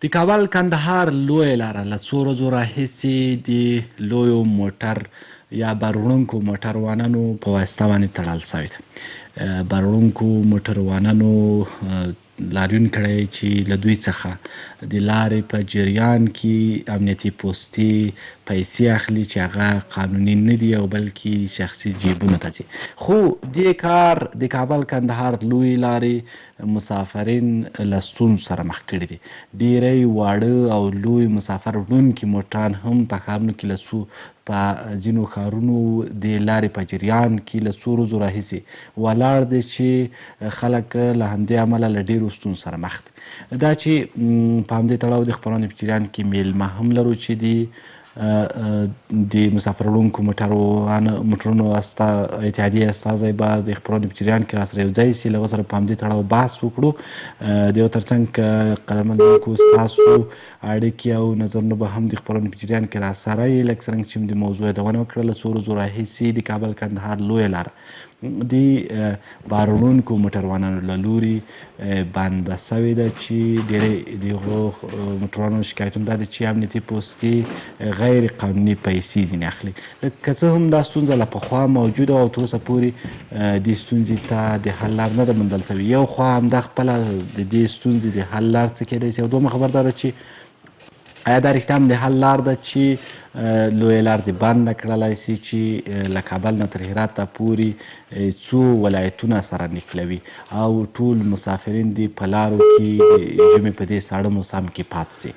د کابل کندهار لویه لاره له څو ورځو راهیسې د لویو موټر یا بارونکو موټروانانو په واسطه باندې تړل شوې ده. بارونکو موټروانانو لاریون کړی چې له دوی څخه د لارې په جریان کې امنیتي پوستې پیسې اخلي چې هغه قانوني نه دي او بلکې شخصي جیبونو ته ځي. خو دې کار د کابل کندهار لویې لارې مسافرین له ستونزو سره مخ کړي دي. ډیری واړه او لوی مسافر وړونکي موټران هم په ښارونو کې په ځینو ښارونو د لارې په جریان کې له څو ورځو راهیسې ولاړ دي چې خلک له همدې امله له ډېرو ستونزو سره مخ دي. دا چې په همدې تړاو د خپرونې په جریان کې میلمه هم لرو چې د مسافر وړونکو موټرونو اتحادیې استازی به د خپرونې په جریان کې راسره یو ځای سي، له هغه سره په همدې تړاو بحث وکړو. د یو ترڅنګ قلمن لرونکو ستاسو اړیکې او نظرونه به هم د خپرونې په جریان کې راسره یي. لکه څرنګه چې د موضوع یادونه وکړه، له څو ورځو راهیسې د کابل کندهار لویه لاره د بارونکو موټروانانو له لوري بنده سوې ده چې ډېری د هغو موټروانانو شکایتونه دا دی چې امنیتي پوستې غیر قانوني پیسې ځینې اخلي. که څه هم دا ستونزه له پخوا موجوده او تر اوسه پورې دې ستونزې ته د حل لار نه ده موندل شوې. یو خوا همدا خپله د دې ستونزې د حل لار څه کیدی شي، او دویمه خبر دا ده چې آیا دا رښتیا هم د حل لار ده چې لویه لار دې بنده کړلی سي چې له کابل نه تر هراته پورې څو ولایتونه سره نښلوي او ټول مسافرین دې په لارو کې د ژمي په دې ساړه موسم کې پاتې سي.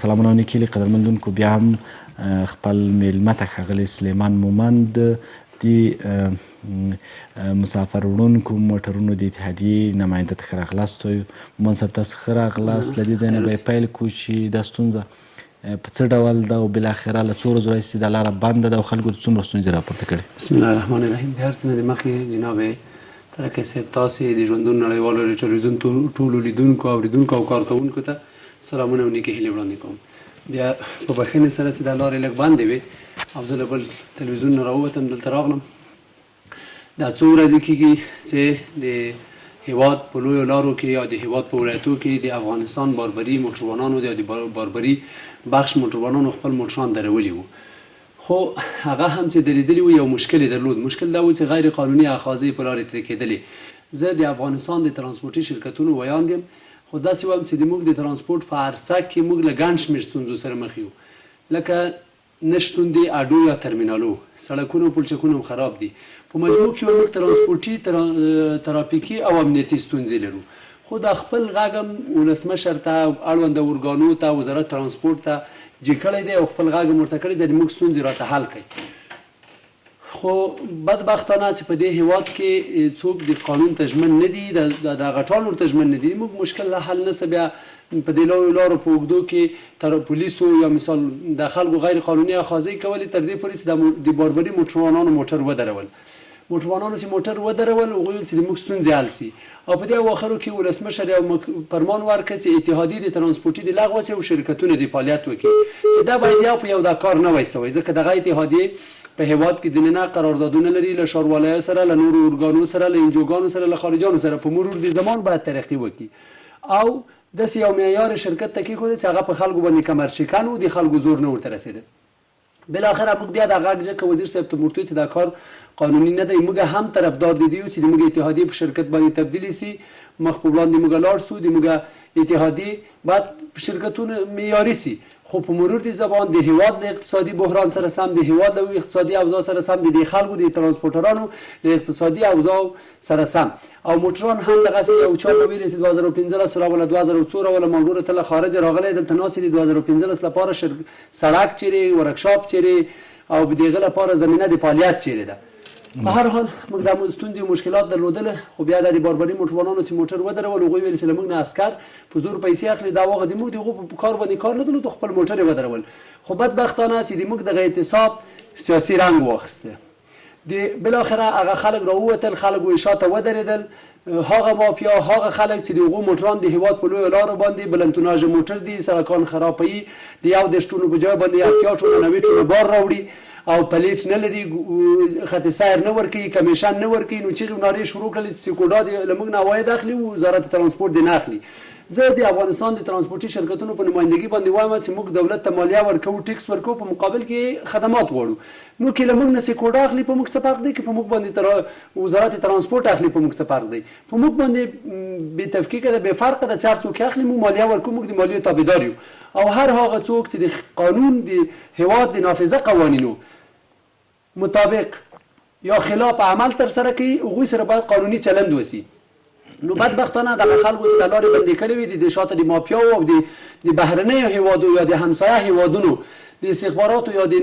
سلامونه او نیکې قدرمندونکو، بیا هم خپل میلمه ته ښاغلی سلیمان مومند د مسافر وړونکو موټرونو د اتحادیې نماینده ته ښه راغلاست. مومند صاحب، تاسو ښه راغلاست. له دې ځای نه به یې پیل کړو چې دا ستونزه په څه ډول ده او بالاخره له څو ورځو راهیسې دا لاره بنده ده او خلکو ته څومره ستونزې راپورته کړي. بسم الله الرحمن الرحیم. د هر څه نه د مخکې جناب ترکی صاحب، تاسې د ژوندون نړیوالو ټلویزیون ټولو لیدونکو اورېدونکو او کارکوونکو ته سلامونه او نیکې هیلې وړاندې کوم. بیا په بښنې سره چې دا لارې لږ بندې وې او زه له بل تلویزیون نه راووتم، دلته راغلم. دا څو ورځې کېږي چې د هیواد په لویو لارو کې یا د هیواد په ولایتو کې د افغانستان باربري موټروانانو یا د باربري بخش موټروانانو خپل موټران درولي وو. خو هغه هم چې درېدلي وو، یو مشکل یې درلود. مشکل دا و چې غیر قانوني اخاذې په لارې ترې کېدلې. زه د افغانستان د ترانسپورټي شرکتونو ویاند یم، خو داسې وایم چې موږ د ترانسپورټ په عرصه کې موږ له ګڼ شمېر ستونزو سره مخ یو، لکه نشتون د اډو یا ترمینالو، سړکونو او پلچکونو هم خراب دي. په مجموع کې موږ ترانسپورټي، ترافیکي او امنیتي ستونزې لرو. خو دا خپل غږ هم ولسمشر ته، اړونده ارګانو ته، وزارت ترانسپورټ ته جې کړی دی او خپل غږ هم ورته کړی دی د موږ ستونزې راته حل کړي. خو بدبختانه چې په دې هیواد کې څوک د قانون ته ژمن نه دي، د غټانو ته ژمن نه دي. موږ مشکل لا حل نه څه بیا په دې لویو لارو په اوږدو کې تر پولیسو یا مثال د خلکو غیر قانوني اخاذې کولې تر دې پورې چې د باربري موټروانانو موټر ودرول. موټروانانو چې موټر ودرول، هغوی ویل چې موږ ستونزې حل سي، او په دې اواخرو کې ولسمشر یو فرمان ورکړ چې اتحادیې د ترانسپورټي د لغوه سي او شرکتونه د فعالیت وکړي. چې دا باید یو په یو دا کار نه وای سوی، ځکه دغه اتحادیې په هیواد کې دننه قراردادونه لري له ښاروالۍ سره، له نورو ارګانو سره، له انجوګانو سره، له خارجانو سره. په مرور د زمان باید ترقي وکړي او داسې یو معیار شرکت ته کېښوده چې هغه په خلکو باندې کمر شکن و، د خلکو زور نه ورته رسېده. بالاخره موږ بیا د غږ ځکه وزیر صاحب ته ورته چې دا کار قانوني نه دی. موږ هم طرفدار دي چې د موږ اتحادیې په شرکت باندې تبدیلي سي، مخ په وړاندې موږ لاړ سو، د موږ اتحادیې باید شرکتونه معیاري سي. خو په مرور د زمان د هیواد د اقتصادي بحران سره سم، د هیواد د اقتصادي اوضاع سره سم، د خلکو د ترانسپورټرانو د اقتصادي اوضاع سره سم، او موټران هم دغسې یو چا ته ویلې چې 2015 راوله 2014 راوله ملګرو ته له خارجه راغلی، دلته ناستې د 2015 لپاره سړک چیرې، ورکشاپ چیرې، او د هغه لپاره زمینه د فعالیت چیرې ده. په هر حال موږ دا ستونزې او مشکلات درلودله. خو بیا د باربري موټروانانو چې موټر ودرول، هغوی ویل چې له موږ نه عسکر په زور پیسې اخلي. دا واغه د موږ د هغو په کار باندې کار نه درلود، خپل موټر یې ودرول. خو بدبختانه چې د موږ دغه اعتصاب سیاسي رنګ واخیسته. بالاخره هغه خلک راووتل، خلک یې شاته ودرېدل. هغه مافیا، هغه خلک چې د هغو موټران د هیواد په لویو لارو باندې بلندتوناژه موټر دي، سړکان خرابوي، د 10 ټونو په ځای باندې 80 ټونه 90 ټونه بار راوړي او پلیټ نه لري، خط سیر نه ورکوي، کمیشن نه ورکوي. نو چیغې و نارې شروع کړلې چې سیکوډا له موږ نه عواید اخلي، وزارت ترانسپورټ دې نه اخلي. زه د افغانستان د ترانسپورتي شرکتونو په نمائندګي باندې وایم چې موږ دولت ته مالیه ورکوو، ټیکس ورکوو، په مقابل کې خدمات غواړو. نو که له موږ نه سکوډ اخلي په موږ څه فرق دی؟ که په موږ باندې وزارت ترانسپورت اخلي په موږ څه فرق دی؟ په موږ باندې بې تفکیکه ده، بې فرقه ده چې هر څوک اخلي موږ مالیه ورکوو، موږ د مالیې تابعدار یو. او هر هغه څوک چې د قانون د هیواد د نافذه قوانینو مطابق یا خلاف عمل ترسره کوي، هغوی سره باید قانوني چلند وسي. نو بدبختانه دغه خلکو چې لارې بندې کړې وي د شاته د مافیاو او د بهرنیو هیوادو یا د همسایه هیوادونو د استخباراتو یا د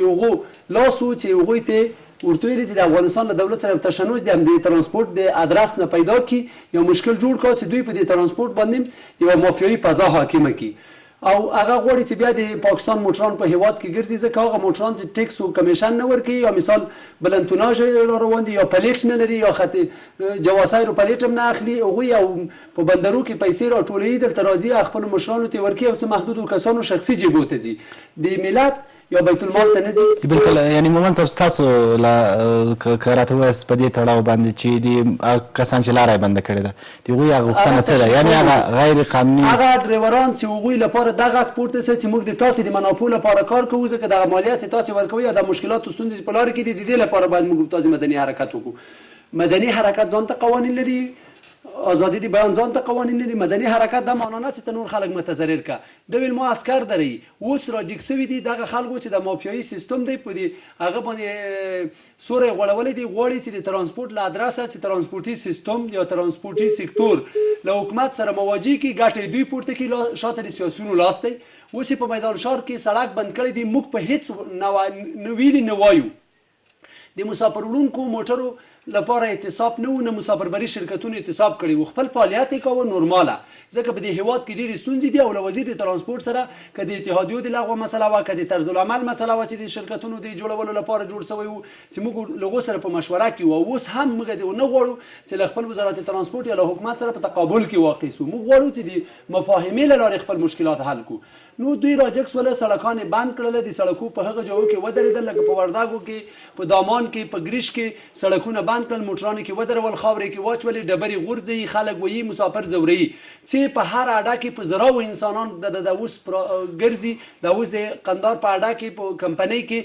هغو لاسو چې هغوی ته ورته ویلي چې د افغانستان له دولت سره تشنج د ترانسپورت د ادرس نه پیدا کړي، یو مشکل جوړ کړي چې دوی په دې ترانسپورت باندې یو مافیایي فضا حاکمه کړي. او هغه غواړي چې بیا د پاکستان موټران په هیواد کې ګرځي، ځکه هغه موټران چې ټیکس او کمیشن نه ورکوي، یا مثال بلنتوناژ روان دي، یا پلیټ نه لري، یا خط جواسایرو پلیټ هم نه اخلي، هغوی او په بندرو کې پیسې راټولوي، دلته راځي خپلو مشرانو ته ورکوي او څه محدودو کسانو شخصي جیبو ته ځي، د ملت یا بیت المال ته نه ځي. بالکل. یعنی مومن صاحب ستاسو که راته ووایاست په دې تړاو باندې چې د کسان چې لاره یې بنده کړې ده د هغوی هغه غوښتنه څه ده؟ یعنی هغه غیر قانوني هغه ډریوران چې هغوی لپاره دا غږ پورته سي چې موږ د تاسې د منافعو لپاره کار کوو، ځکه دغه مالیه چې تاسې ورکوئ یا د مشکلاتو ستونزې په لارې کې دي، د دې لپاره باید موږ تاسې مدني حرکت وکړو. مدني حرکت ځان ته قوانین لري، آزادی د بیان ځان ته قوانین لري. مدني حرکت دا معنا نه چې ته نور خلک متضرر کا. د ویل ما عسكر دري اوس راجګ سوي دي دغه خلکو چې د مافیایي سیستم دی په دې هغه باندې سورې غوړولې دي، غواړي چې د ترانسپورت له ادرسه چې ترانسپورتي سیستم یا ترانسپورتي سکتور له حکومت سره مواجه کی، ګټې دوی پورته کی، شاته د سیاسيونو لاس دی. اوس په میدان شهر کې سړک بند کړی دی، موږ په هیڅ نه ویلي نه وایو د مسافر وړونکو موټرو لپاره اعتصاب نه و، نه مسافربري شرکتونو اعتصاب کړي و، خپل فعالیت یې کاوه نورماله، ځکه په دې هیواد کې ډېرې ستونزې دي. او له وزیر د ترانسپورت سره که د اتحادیو د لغوه مسله وه، که د طرز العمل مسله وه چې د شرکتونو د جوړولو لپاره جوړ شوی و، چې موږ له هغو سره په مشوره کې وو. اوس هم موږ نه غواړو چې له خپل وزارت ترانسپورت یا له حکومت سره په تقابل کې واقع سو. موږ غواړو چې د مفاهمې له لارې خپل مشکلات حل کړو. نو دوی راجګ سوله، سړکان یې بند کړل، د سړکو په هغه ځایو کې ودرېدل لکه په وردګو کې، په دامان کې، په ګریش کې سړکونه بند کړل، موټرانو کې ودرول، خاورې کې واچولې، ډبرې غورځوي، خلک وایي مسافر ځوروي، چې په هر اډه کې په زراو انسانان د اوس ګرځي. د اوس د قندار په اډه کې په کمپنۍ کې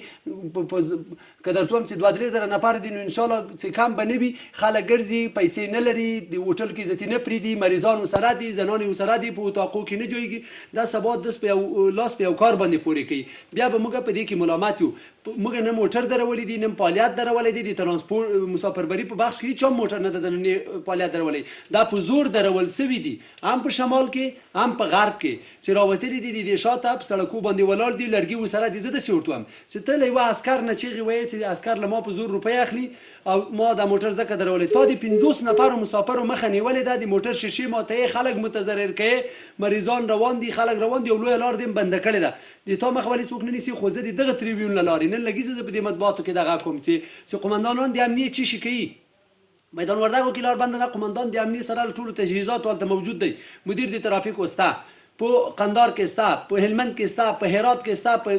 که درته وایم چې 2-3 نفر دي، نو انشاءالله چې کم به نه وي، خلک ګرځي، پیسې نه لري، د هوټل کې عزتي نه پرېږدي، مریضان ورسره دي، زنانې ورسره دي، په اتاقو کې نه جوړېږي. دا سبا دس په لاس په یو کار باندې پورې کوي. بیا به موږ په دې کې ملامت یو. موږ نه موټر درولې دي، نه فعالیت درولې دي، د ترانسپورت مسافربري په بخش کې هیڅ موټر نه دننه فعالیت درولې، دا په زور درول سوي دي، هم په شمال کې هم په غرب کې چې راوتلي دي د شاته په سړکو باندې ولاړ دي، لرګي ورسره دي. زه داسې ورته وایم چې ته له یوه عسکر نه چیغې وایې چې عسکر له ما په زور روپۍ اخلي او ما دا موټر ځکه درولې، تا د 50 نفرو مسافرو مخه نیولې ده، د موټر شیشې ماتوي، خلک متضرر کوي، مریضان روان دي، خلک روان دي، او لویه لار دې بنده کړې ده. د تا مخه ولې څوک نه نیسي؟ خو زه د دغه تریبیون له لارې نن لګي زه په دې مطبوعاتو کې دغه کوم چې قومندانان د امنیت چی شي کوي. میدان وردګو کې لار بنده ده، قومندان د امنیت سره ټولو تجهیزات هلته موجود دی، مدیر د ترافیک وسته، په قندار کې ستا، په هلمند کې ستا، په هرات کې ستا، په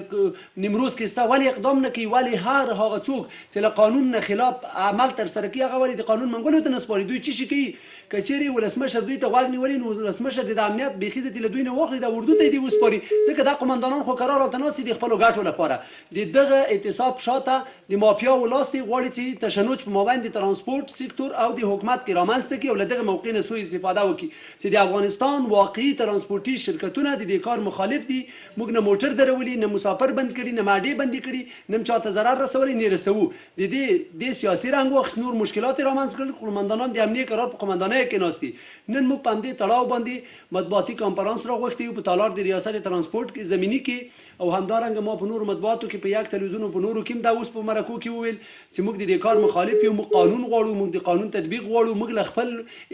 نیمروز کې ستا. ولې اقدام نه کوي؟ ولې هر هغه څوک چې له قانون نه خلاف عمل ترسره کوي هغه ولې د قانون منګولو ته نه سپاري؟ دوی چی شي کوي؟ که چیرې ولسمشر دوی ته غوږ نیولي، نو ولسمشر د امنیت بیخي له دوی نه واخلي، د اردو ته یې وسپاري، ځکه دا قومندانان خو قرار راته ناست دي د خپلو ګټو لپاره. د دغه اعتصاب شاته د مافیاو لاس دی، غواړي چې تشنج په مابین د ترانسپورت سکتور او د حکومت کې رامنځته کړي او له دغه موقع نه سوء استفاده وکړي چې د افغانستان واقعي ترانسپورتي شرکتونه د دې کار مخالف دي. موږ نه موټر درولي، نه مسافر بند کړي، نه ماډې بندې کړي، نه چاته ضرر رسولی، نه رسوو. د دې سیاسي رنګ واخیست، نور مشکلات یې رامنځته کړل. قومندانان د امنیت قرار په قومندانۍ کې ناست دي. نن موږ په همدې تړاو باندې مطبوعاتي کانفرانس راغوښتی یو په تالار د ریاست ترانسپورت کې زمیني کې، او همدارنګه ما په نورو مطبوعاتو کې په یک تلویزیون په نورو کې دا اوس په مرکو کې وویل چې موږ د دې کار مخالف یو، موږ قانون غواړو، موږ د قانون تطبیق غواړو، موږ له خپل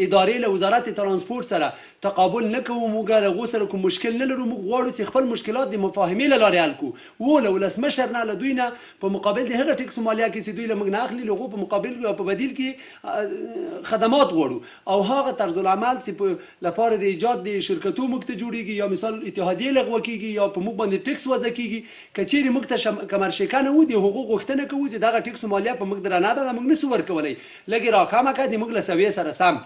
ادارې له وزارت ترانسپورت سره تقابل نه کوو، موږ له هغو سره کوم مشکل نه لرو، موږ غواړو چې خپل مشکلات د مفاهمې له لارې حل کړو. له ولسمشر نه، له دوی نه په مقابل د هغه ټیکس مالیه کې چې دوی له موږ نه اخلي، له هغو په مقابل په بدیل کې خدمات غواړو. او هغه طرز العمل چې په لپاره د ایجاد د شرکتو موږ ته جوړیږي، یا مثال اتحادیه لغوه کیږي، یا په موږ باندې ټیکس وضع کیږي، که چیرې موږ ته کمرشکه نه وو د حقوق غوښتنه کوو چې دغه ټیکس مالیه په موږ درنه ده، موږ نسو ورکولی، لږې راکمه کړه د موږ له سویې سره سم.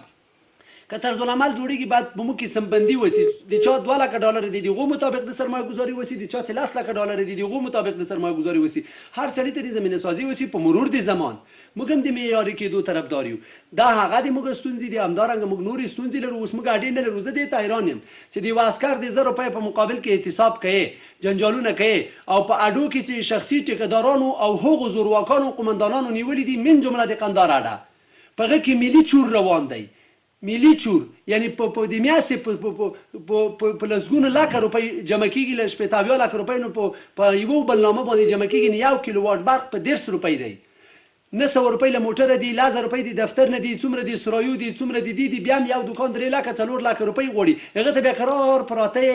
که طرز العمل جوړیږي باید په موږ کې سمبندي وسی د چا 2 لک ډالر دي دغه مطابق د سرمایه گذاری وسی د چا 30 لک ډالر دي دغه مطابق د سرمایه گذاری وسی هر سړی ته د زمینه سازي وسی په مرور د زمان موږ هم د معیاري کېدو طرفدار یو دا هغه د موږ ستونزې دي همدارنګه موږ نورې ستونزې لرو اوس موږ اډې نه لرو زه د حیران یم چې د واسکر د 1000 روپۍ په مقابل کې احتساب کوي جنجالونه کوي او په اډو کې چې شخصي ټیکدارانو او هغو زورواکانو قومندانانو نیولې دي من جمله د قندهار اډه په هغه کې ملي چور روان دی ملي چور یعنی په د میاشتې په لسګونو لک روپۍ جمع کېږي له 80 لک روپۍ نو په یو بلنامه باندې جمع کېږي نه 1 کیلو واټ برق په 150 روپۍ دی 900 روپۍ له موټره دي 1000 روپۍ د دفتر نه دي څومره دي سرایو دي څومره دي بیا یو دکان 3 لک 4 لک روپۍ غوړي هغه ته بیا قرار پراته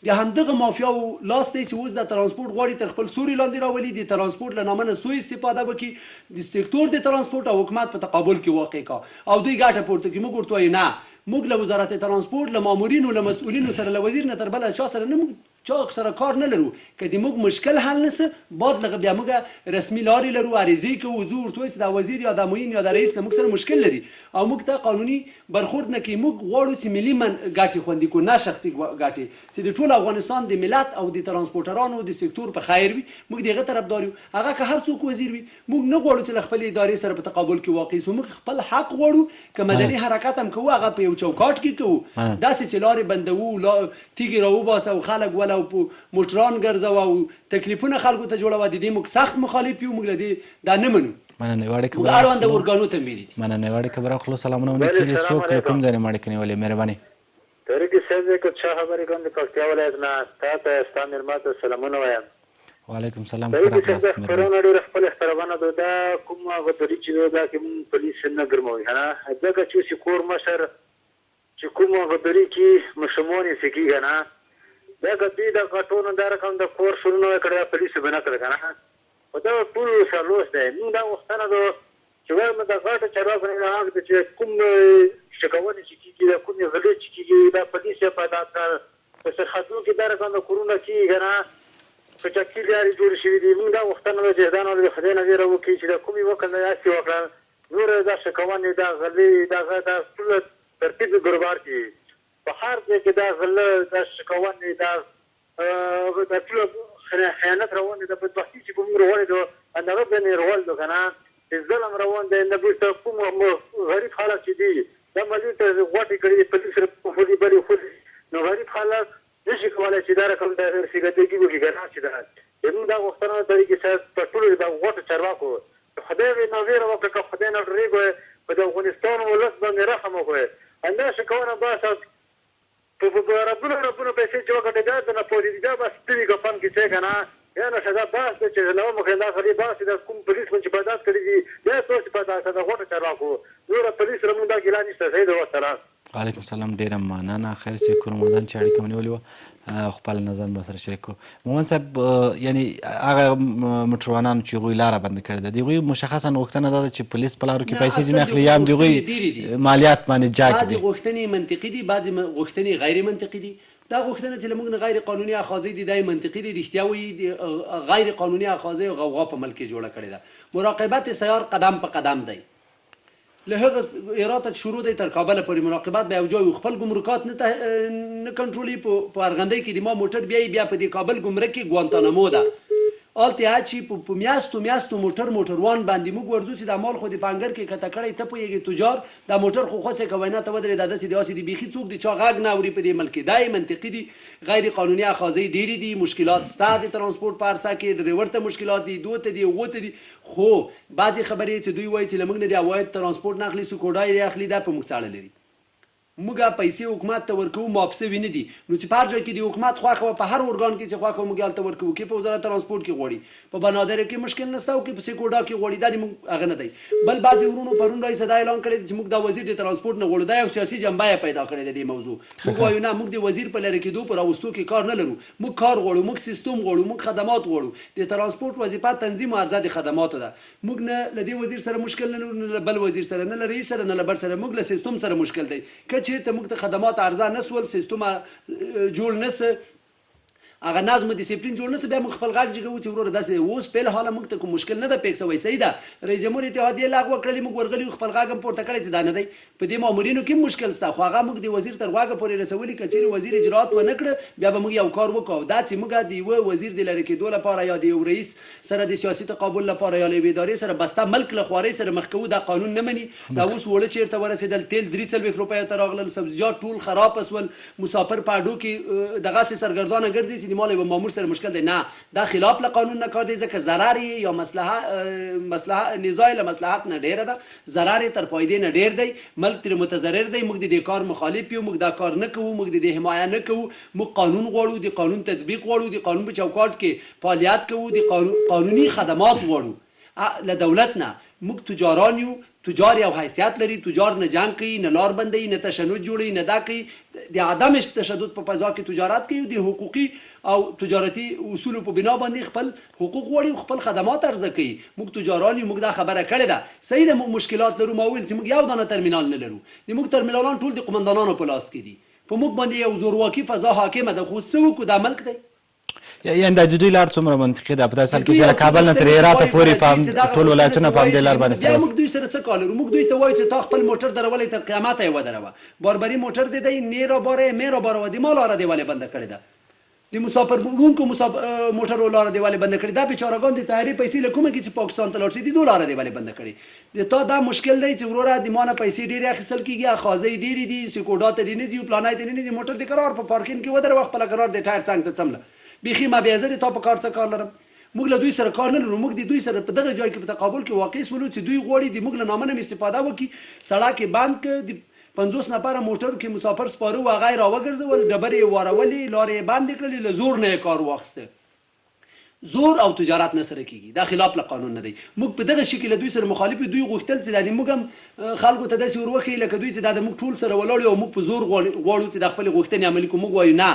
د همدغه مافیا لاس دی چې اوس د ترانسپورت غواړي تر خپل سوري لاندې راولي د ترانسپورت له نامه نه سوء استفاده وکړي د سکتور د ترانسپورت او حکومت په تقابل کې واقع کا او دوی ګټه پورته کوي موږ ورته نه موږ له وزارت ترانسپورت له مامورینو له مسؤلینو سره له وزیر نه تر بل چا سره نه چا سره کار نه لرو که د موږ مشکل حل نسه بعد لغه بیا موږ رسمي لارې لرو عریضې کوو زه ورته وایم چې دا وزیر یا د معین یا د رئیس له موږ سره مشکل لري او موږ ته قانوني برخورد نه کوي موږ غواړو چې ملي ګټې خوندي کړو نه شخصي ګټې چې د ټول افغانستان د ملت او د ترانسپورټرانو د سکتور په خیر وي موږ دغه طرفدار یو هغه که هر څوک وزیر وي موږ نه غواړو چې خپل ادارې سره په تقابل کې واقع سو موږ خپل حق غواړو که مدني حرکت هم کوو هغه په یو چوکاټ کې کوو داسې چې لارې بندوو تیږې راوباسو او خلک ولا موټران ګرځو او تکلیفونه خلکو ته جوړوي د دې موږ سخت مخالف یو موږ لدی دا نه منو مننه وړه خبره اړوند اورګانو ته میری مننه وړه خبره خلاص سلامونه ونکړي څوک کوم ځای مړ کني ولې مهرباني ترګي سزه کو چا خبرې کوم د پکتیا ولایت نه تاسو ستاسو مرمت سلامونه وایم وعلیکم السلام خبره پرونه ډېر خپل احترامونه دا کوم غوډري چې دا کوم پولیس نه ګرموي نه ځکه چې کور مشر چې کوم غوډري کې مشمون یې سکی نه دا کدی دا کټونو دا رقم د کور شروع نه کړی پولیس بنا کړی کنه په دا ټول سلوس دی نو دا وختونه دا چې وایم دا غاټه چرواک نه هغه چې کوم شکاونه چې کیږي دا کوم غلې چې کیږي دا پولیس په دا په سرحدونو کې دا رقم د کورونا کیږي نه په چاکي لري جوړ شوی دی موږ دا وختونه د جهدان او خدای نه غیر وکړي چې دا کومي وکړه یا سی وکړه نور دا شکاونه دا غلې دا غاټه ټول ترتیب ګربار کی په هر ځای کې دا غلې دا شکاونه دا ټول خیانت روان دي په وختي چې کوم روان دي انغه بنې روان دي کنه ظلم روان دي نه به کوم غریب حالت چې دي دا ملي ته غوټي کړي په تاسو په فودي بری خو نو غریب حالت نشي کولای چې دا رقم د سیګټي کې وګورئ چې دا موږ دا وختونه طریقې سره په ټول دا غوټه چرواکو خدای نو ویره وکړه خدای نو ریګو په افغانستان ولس باندې رحم وکړي انده شکونه باسه په ربونه پیسې چې وکړه دا نه پوهېږي دا بس تیری ګپن کې څه کنه یا نه شدا باس چې نو مخه دا خري باس د کوم پولیس من چې پیدا کړی دي دا څه چې پیدا کړه غوټه چرواکو نور پولیس رمون دا ګلانی څه زید وسلام وعلیکم السلام ډیره مننه خیر سي کورمدان چې اړیکه ونیولې خپل نظر به سره شریک کوو مومن صاحب یعنی هغه موټروانان چې غوی لاره بند کړی ده دوی مشخصا وختونه ده چې پولیس په لارو کې پیسې ځینې اخلي یا هم دوی مالیات باندې جاک دي بعضې غوښتنې منطقي دي بعضې غوښتنې غیر منطقي دي دا غوښتنه چې موږ نه غیر قانوني اخاذې دي دا منطقي دي رښتیا وایي غیر قانوني اخاذې او غوغا په ملک کې جوړه کړې ده مراقبت سیار قدم په قدم دی له هغه ایرات شروع دی تر کابل پورې مراقبت به یو ځای خپل ګمرکات نه کنټرولي په ارغندې کې د ما موټر بیا په دې کابل ګمرک کې ګوانتانامو ده آلته چې په میاستو موټروان باندې موږ ورځو چې د مال خو د پنګر کې کته کړی ته پوهېږي تجار دا موټر خو خوسه کوي نه ته ودرې دا داسې داسې دي بیخي څوک د چا غږ نه اوري په دې ملک دا منطقي دي غیر قانوني اخاذې ډېرې دي مشکلات ستا د ترانسپورت په عرصه کې ډریور ته مشکلات دي دوه ته دي اوغو ته دي خو بعضې خبرې چې دوی وایي چې له موږ نه د عواید ترانسپورت نه اخلي سکوډای یې اخلي دا په موږ څاړه لري موږ پیسې حکومت ته ورکوو ماپسوي نه دي نو چې په هر ځای کې د حکومت خواښه په هر ارګان کې چې خواښه موږ هلته ورکوو کې په وزارت ترانسپورت کې غواړي په بنادر کې مشکل نشته او کې په سکوډا کې غواړي دا موږ هغه نه دی بل بعضې ورونو پرون رئیس دا اعلان کړی چې موږ د وزیر د ترانسپورت نه غواړو دا یو سیاسي جنبه یې پیدا کړې ده دې موضوع موږ وایو نه موږ د وزیر په لرې کېدو په راوستو کې کار نه لرو موږ کار غواړو موږ سیستم غواړو موږ خدمات غواړو د ترانسپورت وظیفه تنظیم او عرضه د خدماتو ده موږ نه له دې وزیر سره مشکل نه لرو نه بل وزیر سره نه رئیس سره نه بل سره موږ له سیستم سره مشکل دی که چېرته موږ ته خدمات عرضه نسول سیستم جوړ نسه هغه نظم ډیسپلین جوړ نه بیا موږ خپل غږ جګو چې وروره داسې اوس په حاله موږ ته کوم مشکل نه ده پیښ شوی صحیح ده رئیس جمهور اتحادیه لغوه کړلې موږ ورغلي خپل غږ هم پورته کړی چې دا نه دی په دې مامورینو کې مشکل شته خو هغه موږ د وزیر تر غوږه پورې رسولي که چیرې وزیر اجراات ونه کړه بیا به موږ یو کار وکړو دا چې موږ د یوه وزیر د لرې کېدو لپاره یا د یو رئیس سره د سیاسي تقابل لپاره یا له یوې ادارې سره بسته ملک له خوارۍ سره مخ کوو دا قانون نه مني دا اوس وړه چېرته ورسېدل تیل 340 روپیو ته راغلل سبزیجات ټول خراب شول مسافر په اډو کې دغسې سرګردانه ګرځي چې د مال یوه مامور سره مشکل دی نه دا خلاف له قانون نه کار دی ځکه ضرر یې یا مصلحت نزاع له مصلحت نه ډېره ده ضرر یې تر فایدې نه ډېر دی ملک ترې متضرر دی موږ د دې کار مخالف یو موږ دا کار نه کوو موږ د دې حمایه نه کوو موږ قانون غواړو د قانون تطبیق غواړو د قانون په چوکاټ کې فعالیت کوو د قانوني خدمات غواړو له دولت نه موږ تجاران یو تجار یو حیثیت لري تجار نه جنګ کوي نه لار بندوي نه تشنج جوړوي نه دا کوي د عدم تشدد په فضا کې تجارت کوي د حقوقي او تجارتي اصولو په بنا باندې خپل حقوق غواړي خپل خدمات عرضه کوي موږ تجاران یو موږ دا خبره کړې ده صحیح ده موږ مشکلات لرو ما ویل چې موږ یو دانه ترمینال نه لرو د موږ ترمینالان ټول د قومندانانو په لاس کې دي په موږ باندې یو زورواکي فضا حاکمه ده خو څه وکړو دا ملک دی یعنې د دوی لار څومره منطقي ده په داسې حال کې چې له کابل نه تر هراته پورې ټول ولایتونه په همدې لار باندې بیا موږ دوی سره څه کار لرو موږ دوی ته وایو چې تا خپل موټر درولی تر قیامته یې ودروه باربري موټر دی دی نه راباره مې راباره د ما لاره دې ولې بنده کړې ده د مسافر وړونکو موټرو لاره دې ولې بنده کړې دا بیچارهګان د طیارې پیسې له کومه کې چې پاکستان ته لاړ شي د دو لاره دې ولې بنده کړې د تا دا مشکل دی چې وروره د ما نه پیسې ډېرې اخیستل کېږي اخاذې ډېرې دي سکوډا ته دې نه ځي پلانی ته دې نه ځي موټر دې قرار په پارکینګ کې ودروه خپله قرار دې ټایر څنګ ته څمله بیخي ما بیا زه د تا په کار څه کار لرم موږ له دوی سره کار نه لرو موږ د دوی سره په دغه ځای کې په تقابل کې واقع شولو چې دوی غواړي د موږ له نامه نه استفاده وکړي سړک یې بند کړه د 50 نفره موټرو کې مسافر سپاره و هغه یې راوګرځول ډبرې یې وارولې لارې یې بندې کړلې له زور نه یې کار واخیسته زور او تجارت نه سره کېږي دا خلاف له قانون نه دی موږ په دغه شکل دوی سره مخالف دوی غوښتل چې د موږ هم خلکو ته داسې وروښیي لکه دوی چې دا د موږ ټول سره ولاړ یو موږ په زور غواړو چې د خپلې غوښتنې عملي کړو موږ وایو نه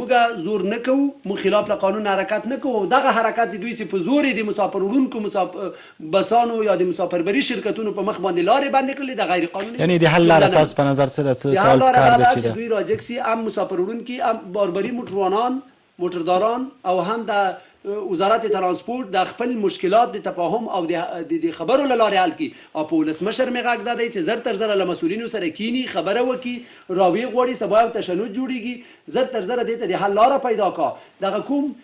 موږ زور نه کوو موږ خلاف له قانون حرکت نه کوو دغه حرکت د دوی چې په زور د مسافر وړونکو بسانو یا د مسافربري شرکتونو په مخ باندې لارې بندې کړلې د غیر قانوني یعنې د حل لاره اساس په نظر څه ده څه کار ده چې دوی راجګ سي هم مسافر وړونکي هم باربري موټروانان موټرداران او هم د وزارت ترانسپورت د خپل مشکلات د تفاهم او د خبرو له لارې حل کړي او په ولسمشر مې غږ دا دی چې زر تر زره له مسؤلینو سره کینی خبره وکړي راویې غواړي سبا یو تشنج جوړېږي زر تر زره دې ته د حل لاره پیدا کړه دغه کوم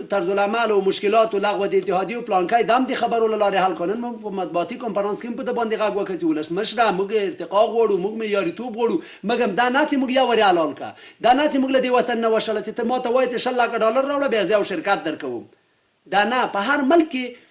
طرز العمل او مشکلات او لغوه د اتحادیې او پلانکای دم د خبرو له لارې حل کړي موږ په مطبوعاتي کنفرانس کې په د باندې غږ وکړي چې ولسمشر موږ ارتقا غواړو موږ معیاریتوب غواړو مګر دا نه چې موږ یو ور اعلان کړه دا نه چې موږ له دې وطن نه وشله چې ته ماته وایې چې 100 لک ډالر راوړه بیا زه یو شرکت درکوم دا نه په هر ملک کې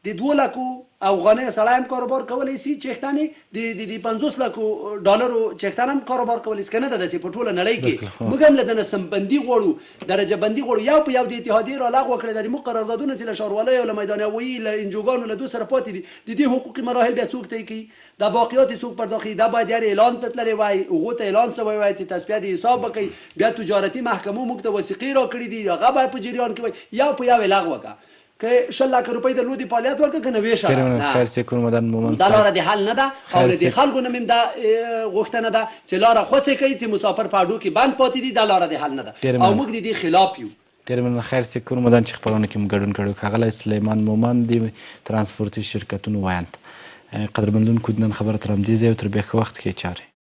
د 2 لکو افغانۍ سړی هم کاروبار کولی شي چښتنې د 50 لکو ډالرو چښتن هم کاروبار کولی شي که نه ده داسې په ټوله نړۍ کې موږ هم له دنه سمبندي غواړو درجه بندي غواړو یو په یو د اتحادیې را لغوه کړې ده زموږ قراردادونه چې له ښاروالۍ او له میدان هوایي له انجوګانو له دوی سره پاتې دي د دې حقوقي مراحل بیا څوک طی کوي دا باقیات څوک پرداخي دا باید یار اعلان ته تللی وای هغو ته اعلان شوی وای چې تصفیه د حساب وکړي بیا تجارتي محکمو موږ ته وثیقې راکړي دي هغه باید په جریان کې وای یو په یو یې لغوه کړه که 100 لک روپۍ د لودي فعالیت ورکړه که 90 شاه خیر سکون مدن مومن دا لاره د حل نه ده او د خلکو نه مم دا غوښتنه ده چې لاره خوسې کوي چې مسافر په اډو کې بند پاتې دي دا لاره د حل نه ده او موږ د دې خلاف یو ډېر مننه خیر سکون مدن چې خپرونه کې موږ ګډون کړی ښاغلی سلیمان مومن د ترانسپورتي شرکتونو وایند قدرمندونکو نن خبره تر همدې ځایه تر بیا ښه وخت کې چارې